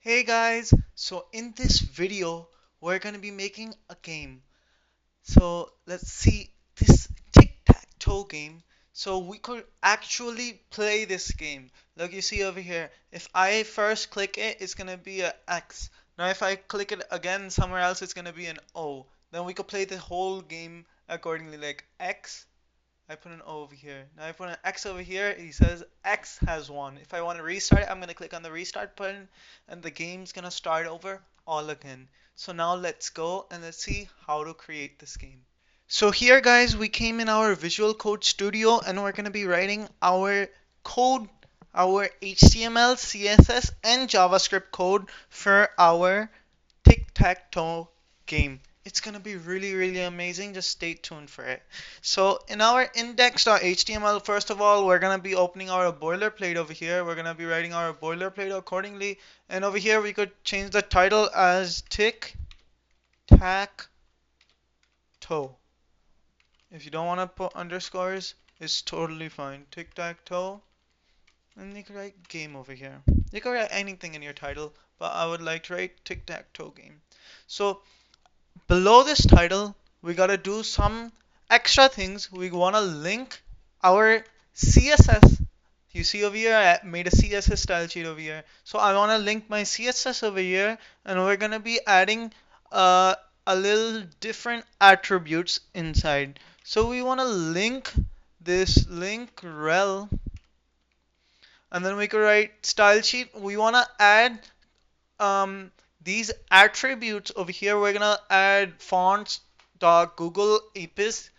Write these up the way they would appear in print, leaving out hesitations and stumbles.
Hey guys, so in this video we're gonna be making a game. So let's see this tic-tac-toe game. So we could actually play this game. Look, you see over here, if I first click it, it's gonna be a X. Now if I click it again somewhere else, it's gonna be an O. Then we could play the whole game accordingly, like X. I put an O over here. Now I put an X over here. He says X has won. If I want to restart it, I'm going to click on the restart button and the game's going to start over all again. So now let's go and let's see how to create this game. So here guys, we came in our Visual Code Studio and we're going to be writing our code, our HTML, CSS, and JavaScript code for our tic-tac-toe game. It's gonna be really amazing. Just stay tuned for it. So in our index.html, first of all, we're gonna be opening our boilerplate over here. We're gonna be writing our boilerplate accordingly. And over here, we could change the title as tic-tac-toe. If you don't want to put underscores, it's totally fine. Tic-tac-toe. And you can write game over here. You can write anything in your title, but I would like to write tic-tac-toe game. So below this title, we gotta do some extra things. We wanna link our CSS. You see over here, I made a CSS style sheet over here. So I wanna link my CSS over here, and we're gonna be adding uh, a little different attributes inside. So we wanna link this link rel, and then we could write style sheet. We wanna add um, these attributes over here. We're gonna add fonts dot Google Apis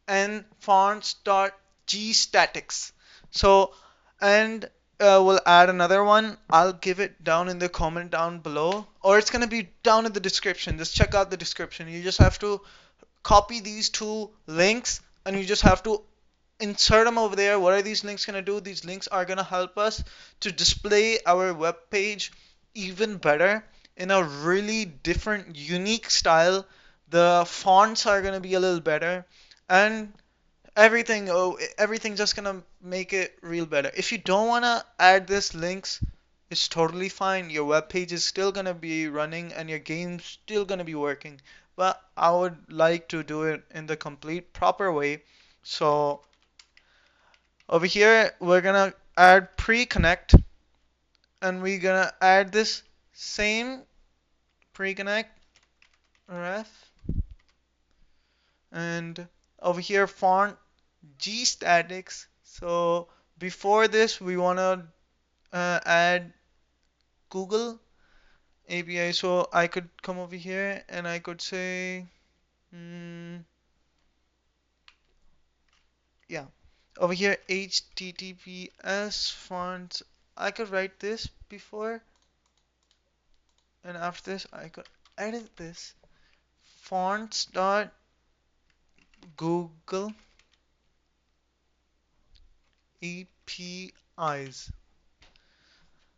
and fonts dot gstatics. So and we'll add another one. I'll give it down in the comment down below, or it's gonna be down in the description. Just check out the description. You just have to copy these two links and you just have to insert them over there. What are these links going to do? These links are going to help us to display our web page even better in a really different, unique style. The fonts are going to be a little better, and everything just going to make it real better. If you don't want to add this links, it's totally fine. Your web page is still going to be running and your game's still going to be working. But I would like to do it in the complete proper way. So over here, we're gonna add pre-connect, and we're gonna add this same pre-connect ref, and over here font gstatics. So before this, we wanna add Google API. So I could come over here and I could say, yeah, over here HTTPS fonts. I could write this before, and after this, I could edit this fonts dot Google APIs.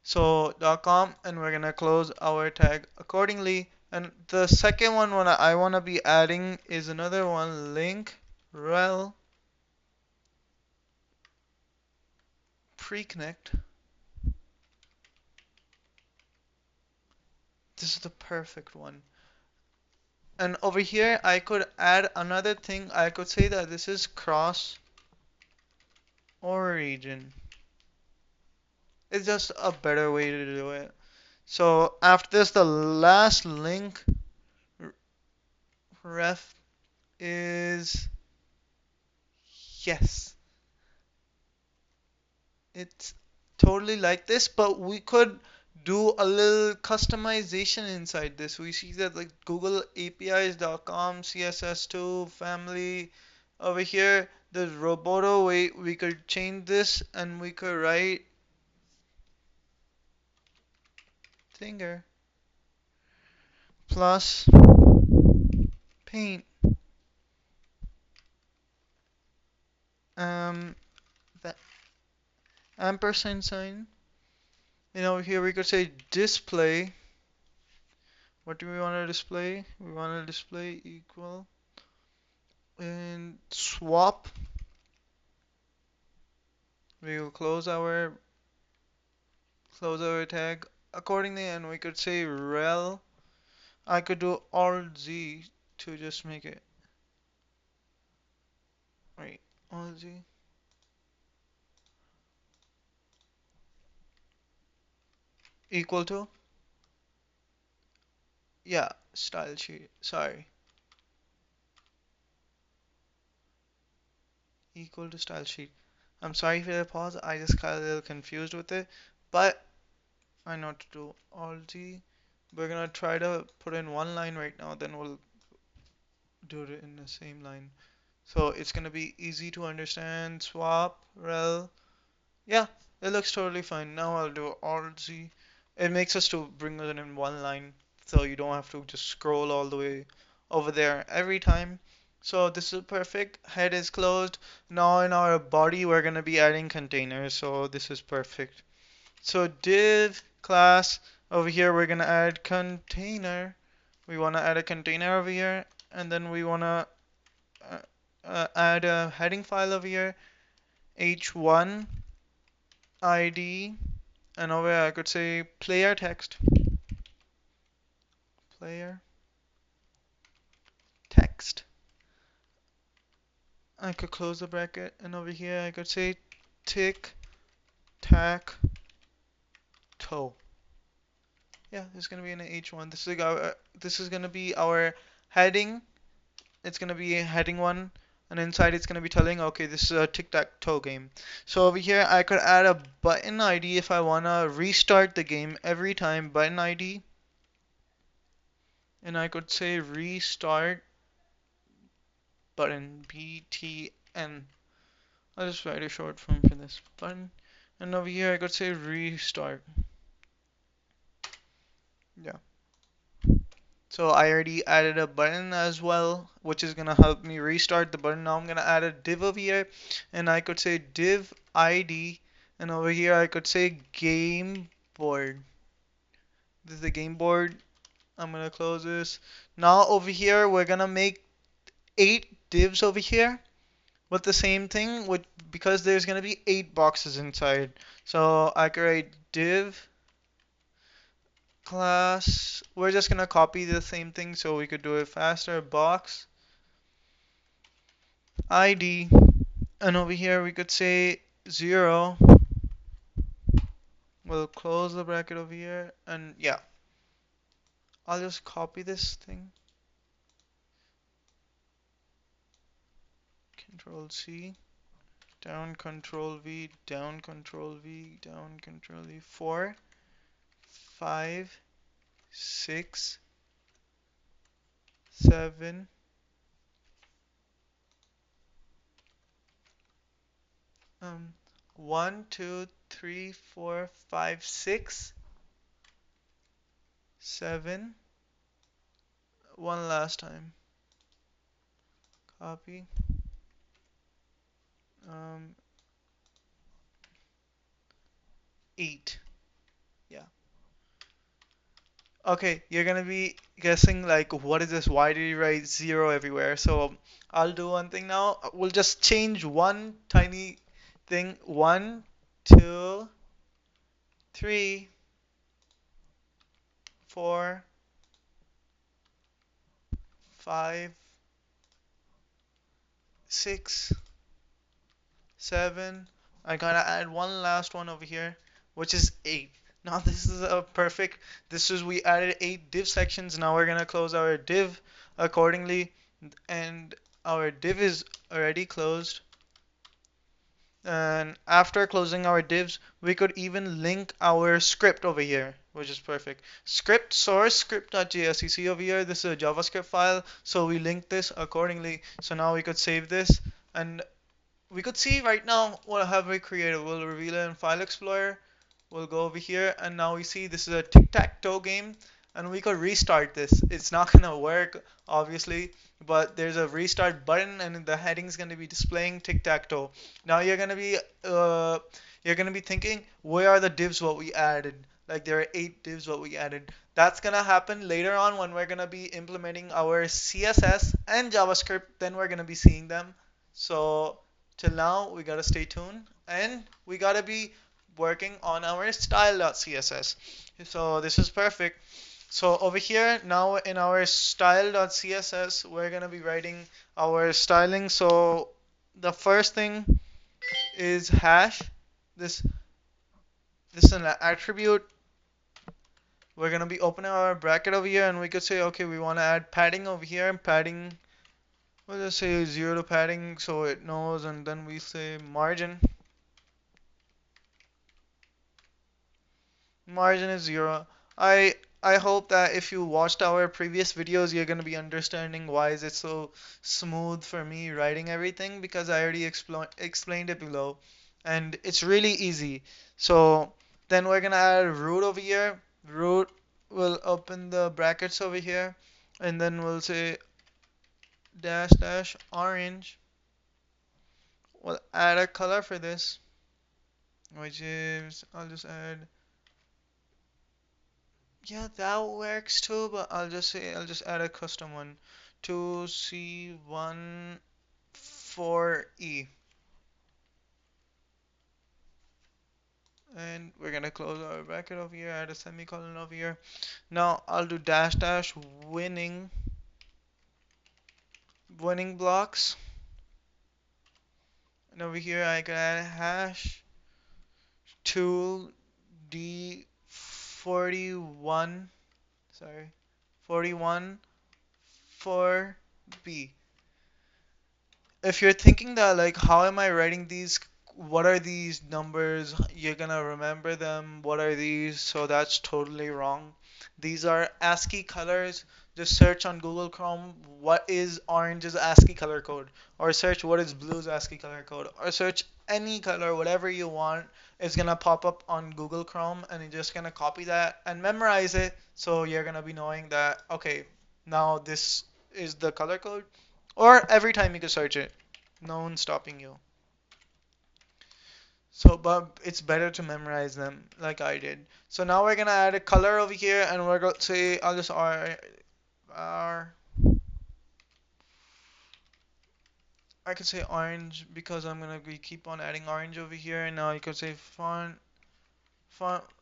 So .com, and we're gonna close our tag accordingly. And the second one what I wanna be adding is another one, link rel pre-connect. This is the perfect one. And over here I could add another thing. I could say that this is cross origin. It's just a better way to do it. So after this, the last link ref is yes. It's totally like this, but we could do a little customization inside this. We see that like Google APIs.com, CSS2, family. Over here, the Roboto way we could change this and we could write finger plus paint. Um, that ampersand sign. And over here we could say display. What do we want to display? We want to display equal and swap. We will close our tag accordingly, and we could say rel. I could do alt Z to just make it, wait, alt Z equal to, yeah, style sheet, sorry, equal to style sheet. I'm sorry for the pause, I just got a little confused with it, but I know what to do. Alt Z. We're gonna try to put in one line right now, then we'll do it in the same line. So it's gonna be easy to understand. Swap, rel. Yeah, it looks totally fine. Now I'll do Alt Z. It makes us to bring it in one line, so you don't have to just scroll all the way over there every time. So this is perfect. Head is closed. Now in our body, we're gonna be adding containers. So this is perfect. So div class over here, we're gonna add container. We wanna add a container over here, and then we wanna uh, add a heading file over here, h1 id, and over here I could say player text, player text. I could close the bracket, and over here I could say tic tac toe. Yeah, this is gonna be in h1. This is gonna be our heading. It's gonna be heading one, and inside it's gonna be telling, okay, this is a tic-tac-toe game. So over here I could add a button ID if I wanna restart the game every time, button ID, and I could say restart button, BTN. I'll just write a short form for this button, and over here I could say restart. Yeah. So I already added a button as well, which is gonna help me restart the button. Now I'm gonna add a div over here, and I could say div ID, and over here I could say game board. This is the game board. I'm gonna close this. Now over here we're gonna make 8 divs over here with the same thing, with because there's gonna be 8 boxes inside. So I could write div class. We're just gonna copy the same thing so we could do it faster. Box ID, and over here we could say 0. We'll close the bracket over here, and yeah, I'll just copy this thing. Control C, down Control V, down Control V, down Control V. 4, 5, 6, 7, 1, 2, 3, 4, 5, 6, 7. One last time. Copy. Um, 8. Yeah. Okay, you're gonna be guessing like, what is this? Why did you write 0 everywhere? So I'll do one thing now. We'll just change one tiny thing. 1, 2, 3, 4, 5, 6, 7. I gotta add one last one over here, which is 8. Now this is a perfect. This is we added 8 div sections. Now we're gonna close our div accordingly, and our div is already closed. And after closing our divs, we could even link our script over here, which is perfect. Script source script.js. You see over here, this is a JavaScript file, so we link this accordingly. So now we could save this, and we could see right now what have we created. We'll reveal it in File Explorer. We'll go over here, and now we see this is a tic-tac-toe game, and we could restart this. It's not gonna work, obviously, but there's a restart button, and the heading's gonna be displaying tic-tac-toe. Now you're gonna be thinking, where are the divs what we added? Like there are 8 divs what we added. That's gonna happen later on when we're gonna be implementing our CSS and JavaScript. Then we're gonna be seeing them. So till now we gotta stay tuned, and we gotta be working on our style.css. So this is perfect. So over here now in our style.css, we're gonna be writing our styling. So the first thing is hash. This this is an attribute. We're gonna be opening our bracket over here, and we could say, okay, we want to add padding over here. And padding, we'll just say 0 to padding so it knows, and then we say margin. Margin is 0. I hope that if you watched our previous videos, you're gonna be understanding why is it so smooth for me writing everything, because I already explained it below, and it's really easy. So then we're gonna add root over here. Root will open the brackets over here, and then we'll say dash dash orange. We'll add a color for this, which is, I'll just add, yeah, that works too, but I'll just add a custom one to C1 4E. And we're gonna close our bracket over here, add a semicolon over here. Now I'll do dash dash winning blocks. And over here I can add hash tool D41, sorry, 41 for B. If you're thinking that, like, how am I writing these, what are these numbers, you're gonna remember them, what are these, so that's totally wrong. These are ASCII colors. Just search on Google Chrome what is orange's ASCII color code, or search what is blue's ASCII color code, or search any color, whatever you want. It's gonna pop up on Google Chrome, and you're just gonna copy that and memorize it, so you're gonna be knowing that, okay, now this is the color code. Or every time you can search it. No one's stopping you. So, but it's better to memorize them like I did. So now we're gonna add a color over here, and we're gonna say, I'll just R, I could say orange because I'm gonna be keep on adding orange over here. And now you could say font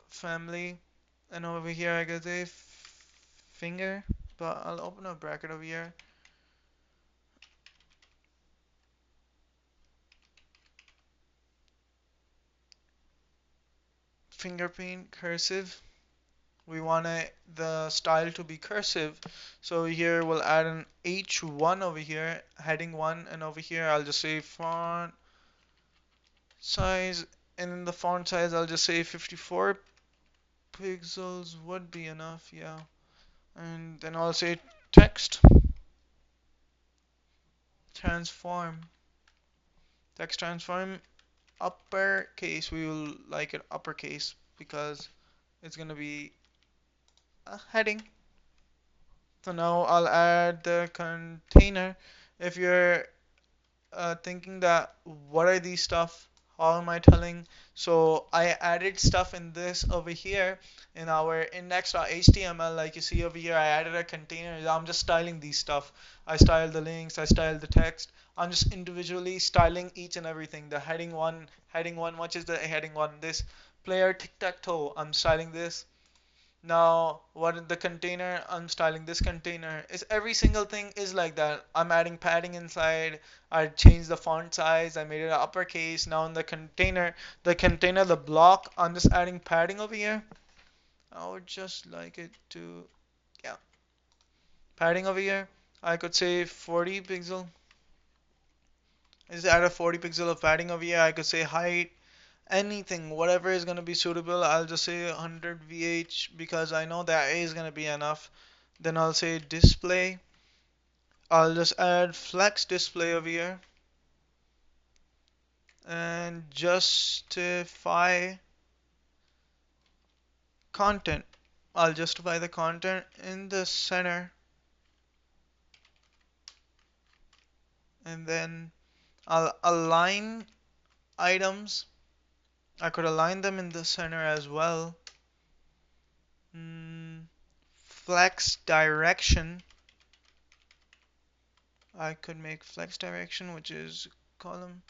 family, and over here I could say finger. But I'll open a bracket over here. Fingerprint cursive. We want the style to be cursive, so here we'll add an H1 over here, heading 1, and over here I'll just say font size, and in the font size I'll just say 54 pixels would be enough, yeah. And then I'll say text transform, text transform uppercase. We will like it uppercase because it's gonna be a heading. So now I'll add the container. If you're thinking that what are these stuff, how am I telling, so I added stuff in this over here in our index.html. Like you see over here, I added a container. I'm just styling these stuff. I styled the links, I styled the text. I'm just individually styling each and everything. The heading one, what is the heading one? This player tic-tac-toe, I'm styling this. Now, what is the container? I'm styling this container. Is every single thing is like that. I'm adding padding inside. I changed the font size. I made it uppercase. Now in the block, I'm just adding padding over here. I would just like it to, yeah, padding over here. I could say 40 pixel. Just add a 40 pixel of padding over here. I could say height, anything, whatever is going to be suitable. I'll just say 100 VH because I know that is going to be enough. Then I'll say display. I'll just add flex display over here and justify content. I'll justify the content in the center, and then I'll align items. I could align them in the center as well. Flex direction. I could make flex direction, which is column.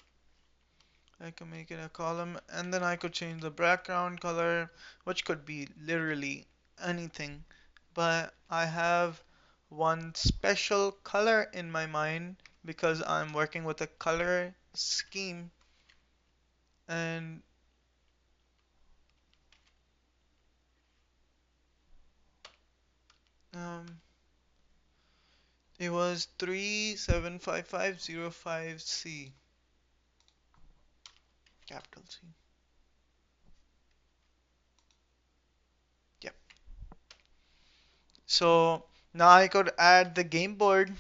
I can make it a column, and then I could change the background color, which could be literally anything. But I have one special color in my mind because I'm working with a color scheme, and um, it was 375505C, capital C. Yep. So now I could add the game board.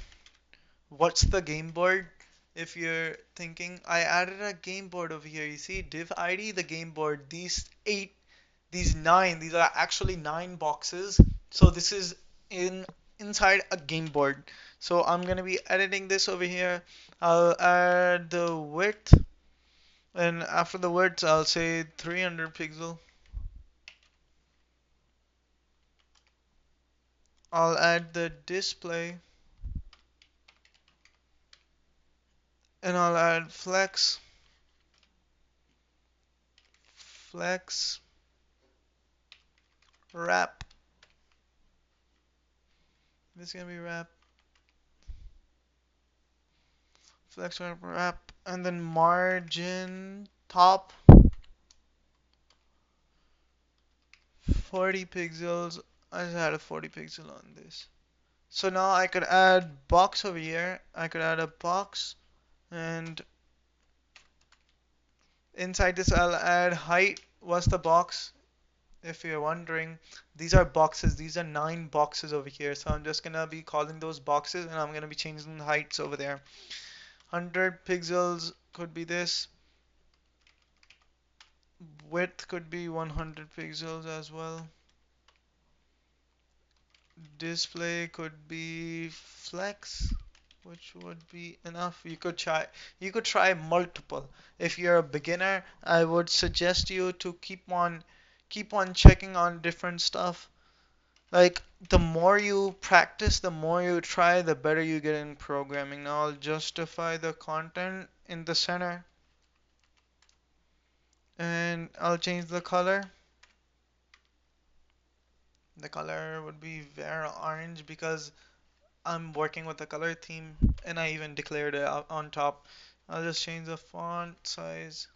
What's the game board? If you're thinking, I added a game board over here. You see, div ID, the game board. These nine, these are actually nine boxes. So this is inside a game board. So I'm gonna be editing this over here. I'll add the width, and after the width, I'll say 300 pixel. I'll add the display, and I'll add flex wrap. This is gonna be flex wrap, and then margin top 40 pixels. I just had a 40 pixel on this. So now I could add box over here. I could add a box, and inside this I'll add height. What's the box? If you're wondering, these are boxes. These are nine boxes over here. So I'm just gonna be calling those boxes, and I'm gonna be changing the heights over there. 100 pixels could be this. Width could be 100 pixels as well. Display could be flex, which would be enough. You could try multiple. If you're a beginner, I would suggest you to keep on checking on different stuff. Like, the more you practice, the more you try, the better you get in programming. Now I'll justify the content in the center, and I'll change the color. The color would be very orange because I'm working with the color theme, and I even declared it on top. I'll just change the font size.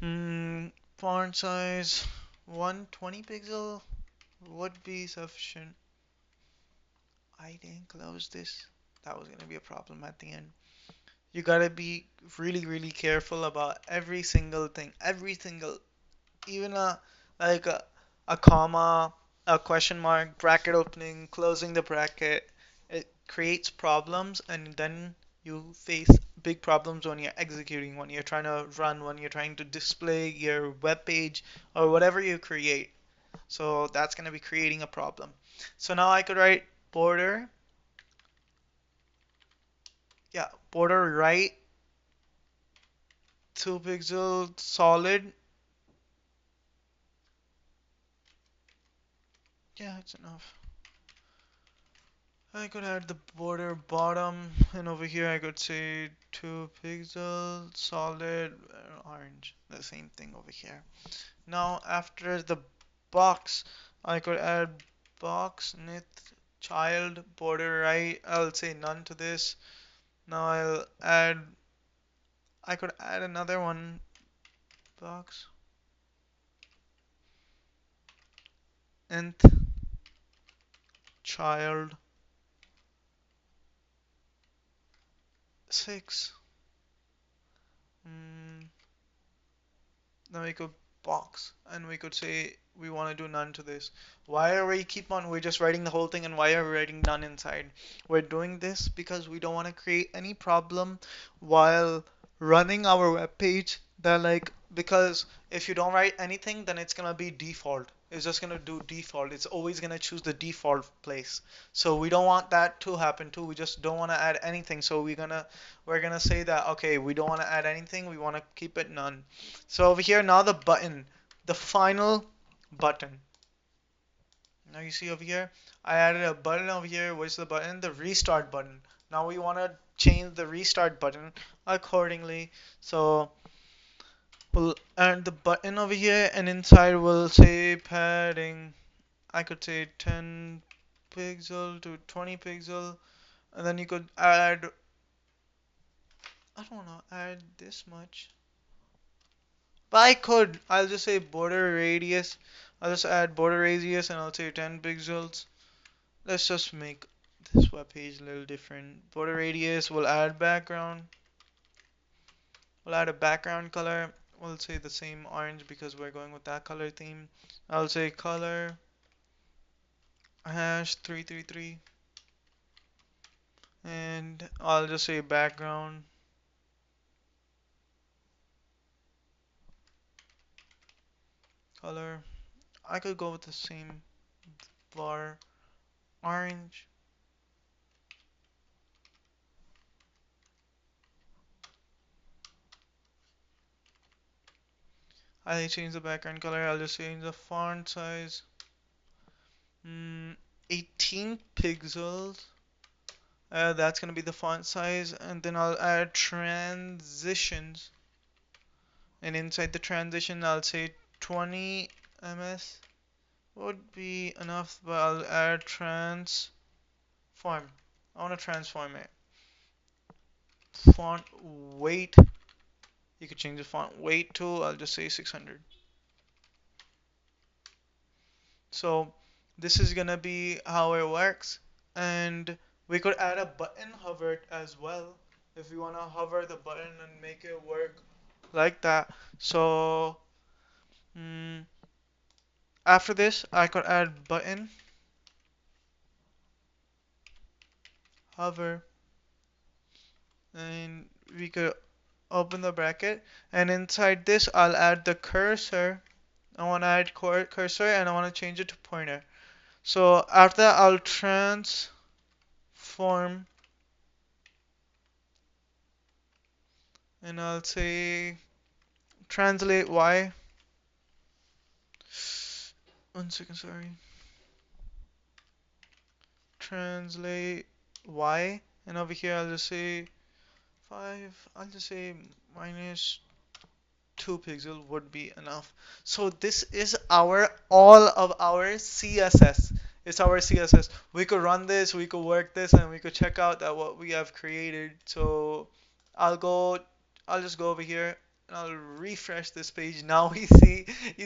Font size 120 pixel would be sufficient. I didn't close this. That was gonna be a problem at the end. You gotta be really, really careful about every single thing. Every single, even like a comma, a question mark, bracket opening, closing the bracket. It creates problems, and then you face big problems when you're executing, when you're trying to run, when you're trying to display your web page or whatever you create. So that's going to be creating a problem. So now I could write border, yeah, border right 2 pixel solid. Yeah, it's enough. I could add the border bottom, and over here I could say 2 pixel solid orange. The same thing over here. Now after the box, I could add box nith child border right. I'll say none to this. Now I could add another one, box nth child 6. Mm, Now we could box, and we could say we want to do none to this. Why are we keep on, we're just writing the whole thing, and why are we writing none inside? We're doing this because we don't want to create any problem while running our web page, that like, because if you don't write anything, then it's gonna be default. It's just gonna do default. It's always gonna choose the default place. So we don't want that to happen too. We just don't want to add anything. So we're gonna say that, okay, we don't want to add anything. We want to keep it none. So over here now, the button, the final button. Now you see over here, I added a button over here. What's the button? The restart button. Now we want to change the restart button accordingly. So we'll add the button over here, and inside we'll say padding. I could say 10 pixel to 20 pixel, and then you could add, I don't know, add this much. But I'll just say border radius. I'll just add border radius and I'll say 10 pixels. Let's just make this web page a little different. Border radius, we'll add background. We'll add a background color. We'll say the same orange because we're going with that color theme. I'll say color hash 333, and I'll just say background color. I could go with the same bar orange. I change the background color. I'll just change the font size. 18 pixels. That's gonna be the font size, and then I'll add transitions. And inside the transition, I'll say 20 ms would be enough, but I'll add transform. I want to transform it. Font weight. You could change the font weight to, I'll just say 600. So this is gonna be how it works, and we could add a button hover as well if you wanna hover the button and make it work like that. So mm, after this, I could add button hover, and we could open the bracket, and inside this I'll add the cursor. I want to add cursor, and I want to change it to pointer. So after that, I'll transform, and I'll say translate y. One second, sorry. Translate y, and over here I'll just say 5. I'll just say minus 2 pixel would be enough. So this is our all of our CSS. It's our CSS. We could run this, we could work this, and we could check out that what we have created. So I'll go, I'll just go over here and I'll refresh this page. Now you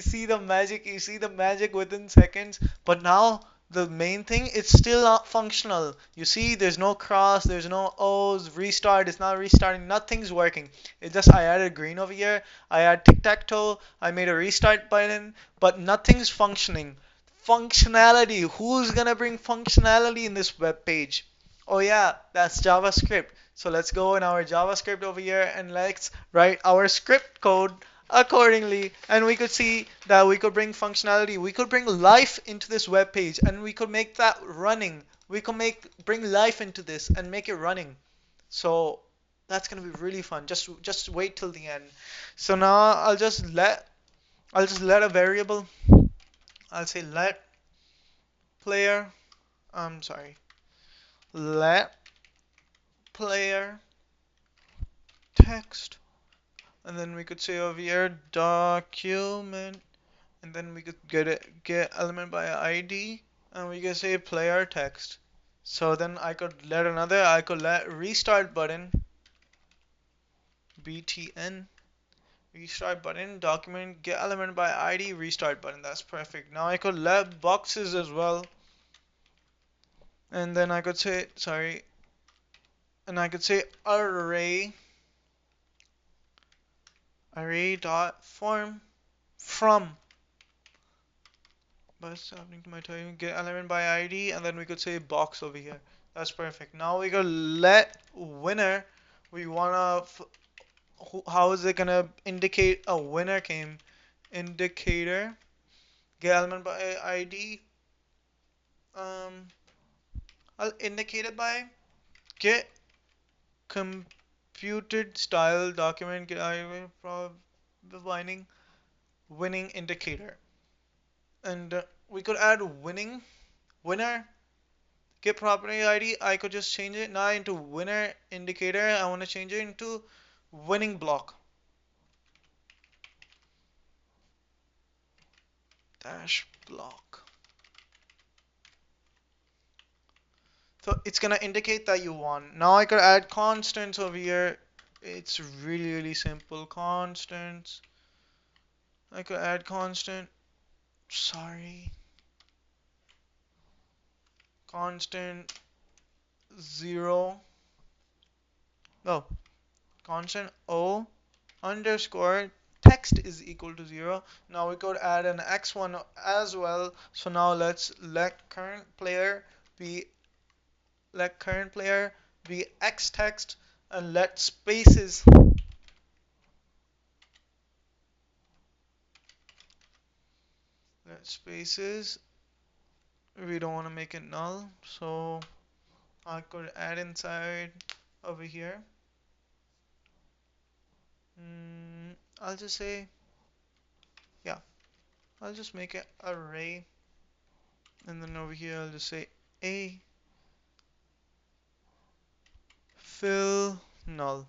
see the magic, you see the magic within seconds. But now the main thing, it's still not functional. You see, there's no cross, there's no O's, restart, it's not restarting, nothing's working. It just, I added green over here, I add tic-tac-toe, I made a restart button, but nothing's functioning. Functionality, who's gonna bring functionality in this web page? Oh yeah, that's JavaScript. So let's go in our JavaScript over here and let's write our script code accordingly, and we could see that we could bring functionality, we could bring life into this web page, and we could make that running. We could bring life into this and make it running. So that's gonna be really fun. Just wait till the end. So now I'll just let a variable. I'll say let player. I'm sorry. Let player text, and then we could say over here document, and then we could get element by ID, and we could say player text. So then I could let restart button btn restart button document get element by ID restart button. That's perfect. Now I could let boxes as well, and then I could say sorry, and I could say array dot form from, but it's happening to my time, get element by ID, and then we could say box over here. That's perfect. Now we could let winner. We wanna how is it gonna indicate a winner came? Indicator get element by ID. I'll indicate it by get computed style document get binding winning indicator, and we could add winner Get property ID, I could just change it now into winner indicator. I want to change it into winning block dash block. So it's gonna indicate that you won. Now I could add constants over here. It's really, really simple. Constants. I could add constant. Sorry. Constant 0. No. Constant O underscore text is equal to 0. Now we could add an x1 as well. So now let's let current player be x text, and let spaces we don't want to make it null, so I could add inside over here. I'll just say, yeah, I'll just make it array, and then over here I'll just say a fill null.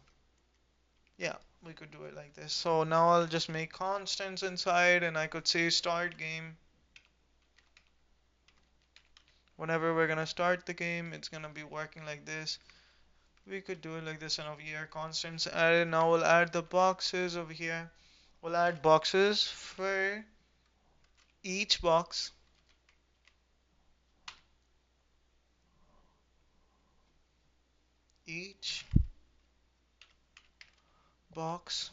Yeah, we could do it like this. So now I'll just make constants inside, and I could say start game. Whenever we're gonna start the game, it's gonna be working like this. We could do it like this, and over here constants added. Now we'll add the boxes over here. We'll add boxes for each box. Each box.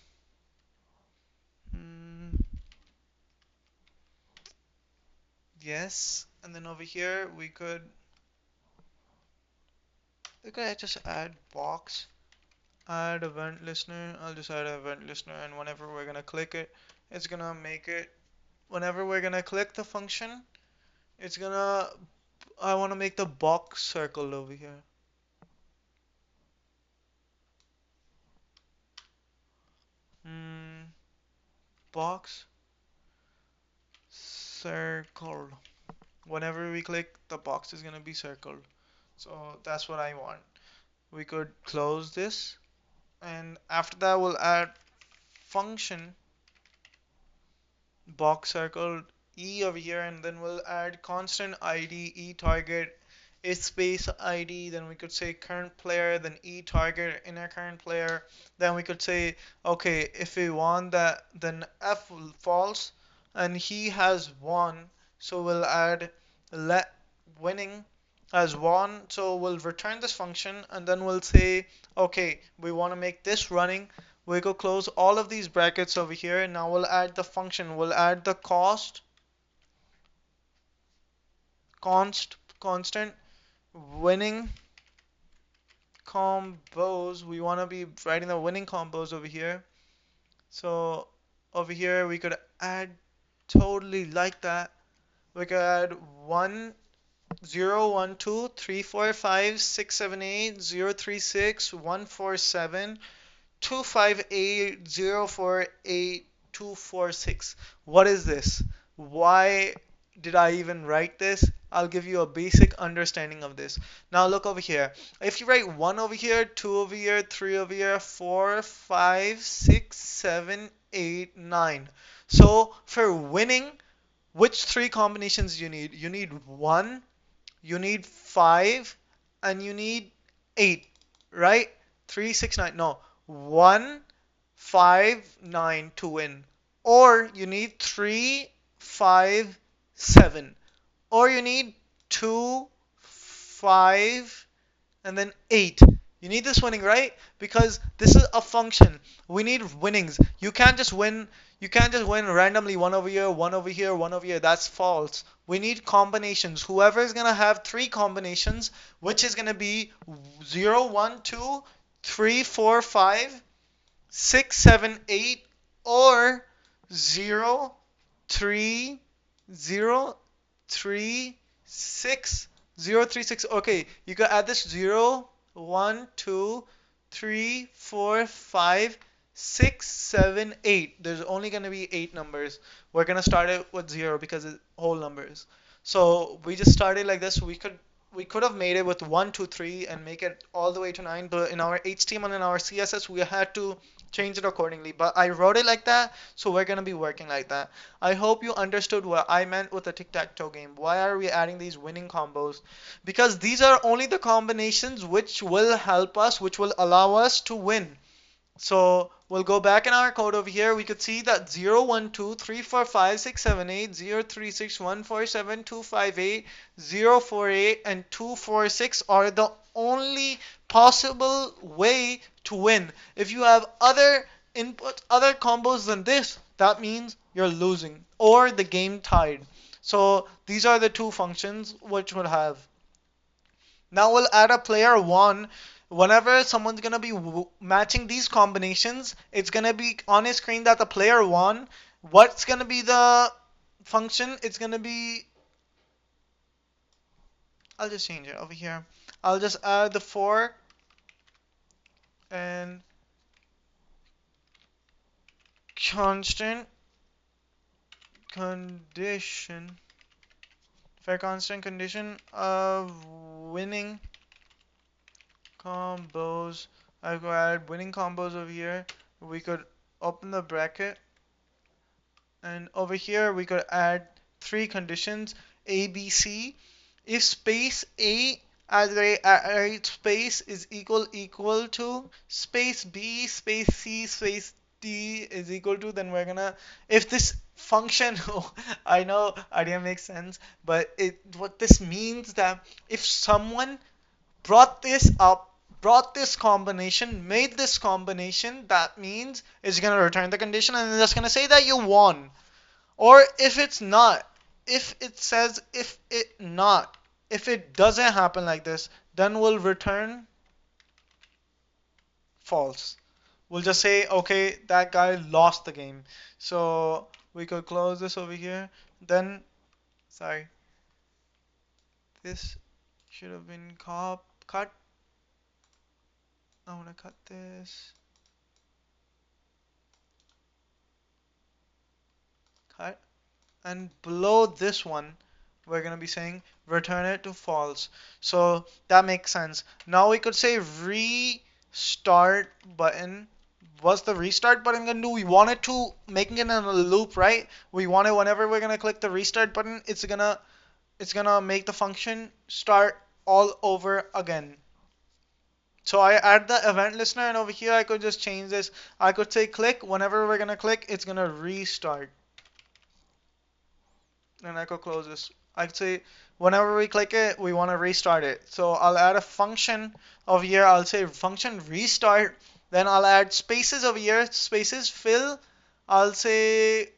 Yes, and then over here we could just add box, add event listener. I'll just add an event listener, and whenever we're gonna click it, it's gonna make it. Whenever we're gonna click the function, it's gonna. I want to make the box circle over here. Box circled. Whenever we click, the box is gonna be circled. So that's what I want. We could close this, and after that we'll add function box circled e over here, and then we'll add constant id e target a space id. Then we could say current player, then e target inner current player. Then we could say, okay, if we want that, then f false, and he has won, so we'll add let winning as one. So we'll return this function, and then we'll say, okay, we want to make this running. We could close all of these brackets over here. Now we'll add the function. We'll add the constant winning combos. We want to be writing the winning combos over here. So over here we could add totally like that. We could add 1 0 1 2 3 4 5 6 7 8 0 3 6 1 4 7 258048246. What is this? Why did I even write this? I'll give you a basic understanding of this. Now look over here. If you write 1 over here, 2 over here, 3 over here, 4, 5, 6, 7, 8, 9. So for winning, which 3 combinations you need? You need 1, you need 5, and you need 8, right? 3, 6, 9. No. 1, 5, 9 to win. Or you need 3, 5, 7. Or you need 2, 5, and then 8. You need this winning, right? Because this is a function. We need winnings. You can't just win. You can't just win randomly one over here, one over here, one over here. That's false. We need combinations. Whoever is gonna have 3 combinations, which is gonna be 0, 1, 2, 3, 4, 5, 6, 7, 8, or 0, 3, 0, 3, 6, 0, 3, 6. Okay, you can add this 0, 1, 2, 3, 4, 5, 6, 7, 8. There's only going to be 8 numbers. We're going to start it with 0 because it's whole numbers. So we just started like this. We could we could have made it with 1, 2, 3 and make it all the way to 9, but in our HTML and our CSS we had to change it accordingly. But I wrote it like that, so we're gonna be working like that. I hope you understood what I meant with the tic-tac-toe game. Why are we adding these winning combos? Because these are only the combinations which will help us, which will allow us to win. So we'll go back in our code over here. We could see that 0, 1, 2, 3, 4, 5, 6, 7, 8, 0, 3, 6, 1, 4, 7, 2, 5, 8, 0, 4, 8, and 2, 4, 6 are the only possible way to win. If you have other inputs, other combos than this, that means you're losing or the game tied. So these are the two functions which would have. Now we'll add a player one. Whenever someone's gonna be matching these combinations, it's gonna be on his screen that the player one. What's gonna be the function? It's gonna be. I'll just change it over here. I'll just add the for and constant condition. For constant condition of winning combos. I could add winning combos over here. We could open the bracket, and over here we could add three conditions: A, B, C. If space A as a space is equal to space B space C space D is equal to, then we're gonna, if this function I know I didn't make sense, but what this means that if someone brought this up, brought this combination, made this combination, that means it's going to return the condition and it's going to say that you won. Or if it's not, if it says if it not, if it doesn't happen like this, then we'll return false. We'll just say, okay, that guy lost the game. So we could close this over here. Then, sorry, this should have been cut. I want to cut this. Cut. And below this one, we're going to be saying return it to false. So that makes sense. Now we could say restart button. What's the restart button going to do? We want it to making it in a loop, right? We want it whenever we're going to click the restart button, it's gonna make the function start all over again. So I add the event listener, and over here I could just change this. I could say click. Whenever we're gonna click, it's gonna restart. And I could close this. I could say whenever we click it, we want to restart it. So I'll add a function over here. I'll say function restart. Then I'll add spaces over here. Spaces fill. I'll say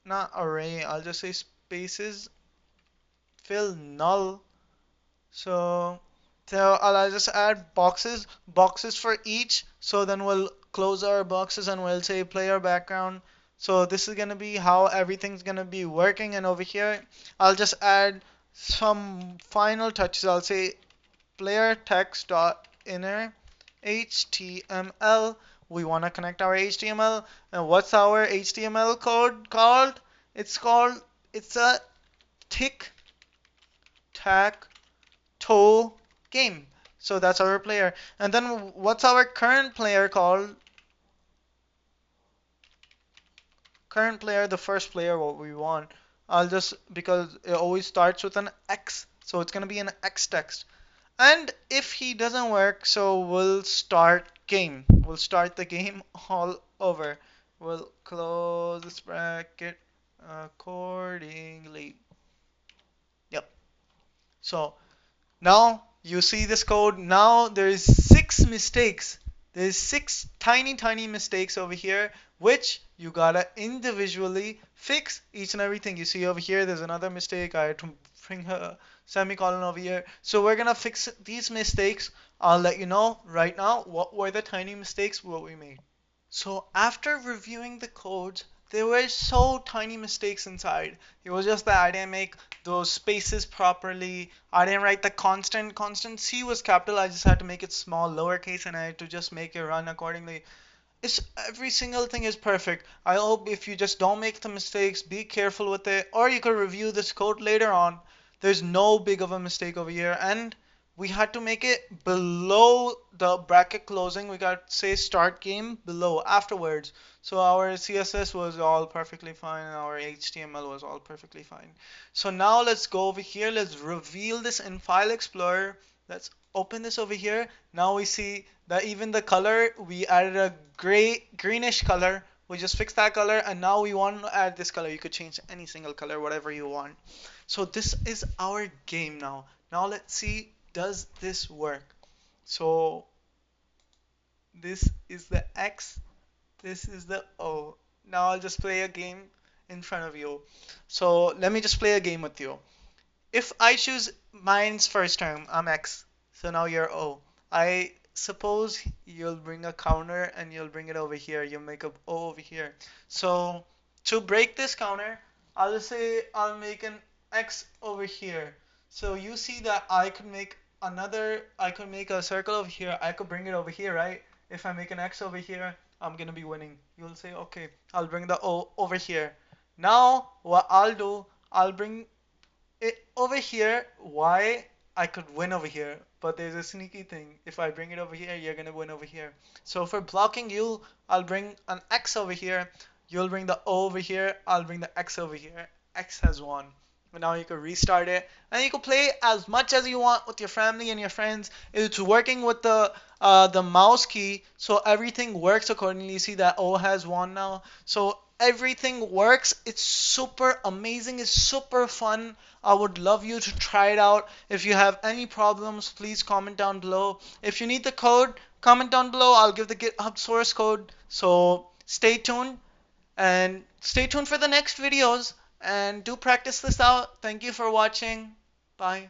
not array. I'll just say spaces fill null. So I'll just add boxes for each. So then we'll close our boxes and we'll say player background. So this is gonna be how everything's gonna be working. And over here, I'll just add some final touches. I'll say player text dot inner HTML. We want to connect our HTML. And what's our HTML code called? It's a tic tac toe game. So that's our player. And then what's our current player called? Current player, the first player, what we want. I'll just, because it always starts with an X, so it's gonna be an X text. And if he doesn't work, so we'll start game. We'll start the game all over. We'll close this bracket accordingly. Yep. So now you see this code. Now there's 6 mistakes. There's 6 tiny mistakes over here, which you gotta individually fix each and everything. You see over here, there's another mistake. I had to bring a semicolon over here. So we're gonna fix these mistakes. I'll let you know right now what were the tiny mistakes what we made. So after reviewing the codes, there were so tiny mistakes inside. It was just that I didn't make those spaces properly. I didn't write the constant. Constant C was capital. I just had to make it small, lowercase, and I had to just make it run accordingly. It's every single thing is perfect. I hope if you just don't make the mistakes, be careful with it, or you could review this code later on. There's no big of a mistake over here, and we had to make it below the bracket closing. We got say start game below afterwards. So our CSS was all perfectly fine, and our HTML was all perfectly fine. So now let's go over here. Let's reveal this in File Explorer. Let's open this over here. Now we see that even the color, we added a greenish color. We just fixed that color, and now we want to add this color. You could change any single color, whatever you want. So this is our game now. Now let's see, does this work? So this is the X, this is the O. Now I'll just play a game in front of you. So let me just play a game with you. If I choose mine's first term, I'm X. So now you're O. I suppose you'll bring a counter and you'll bring it over here. You'll make a O over here. So to break this counter, I'll just say I'll make an X over here. So you see that I could make a circle over here. I could bring it over here, right? If I make an X over here, I'm gonna be winning. You'll say, okay, I'll bring the O over here. Now what I'll do, I'll bring it over here. Why? I could win over here, but there's a sneaky thing. If I bring it over here, you're gonna win over here. So for blocking you, I'll bring an X over here. You'll bring the O over here. I'll bring the X over here. X has won. But now you can restart it, and you can play as much as you want with your family and your friends. It's working with the mouse key, so everything works accordingly. You see that O has won now, so everything works. It's super amazing. It's super fun. I would love you to try it out. If you have any problems, please comment down below. If you need the code, comment down below. I'll give the GitHub source code. So stay tuned, and stay tuned for the next videos, and do practice this out. Thank you for watching. Bye.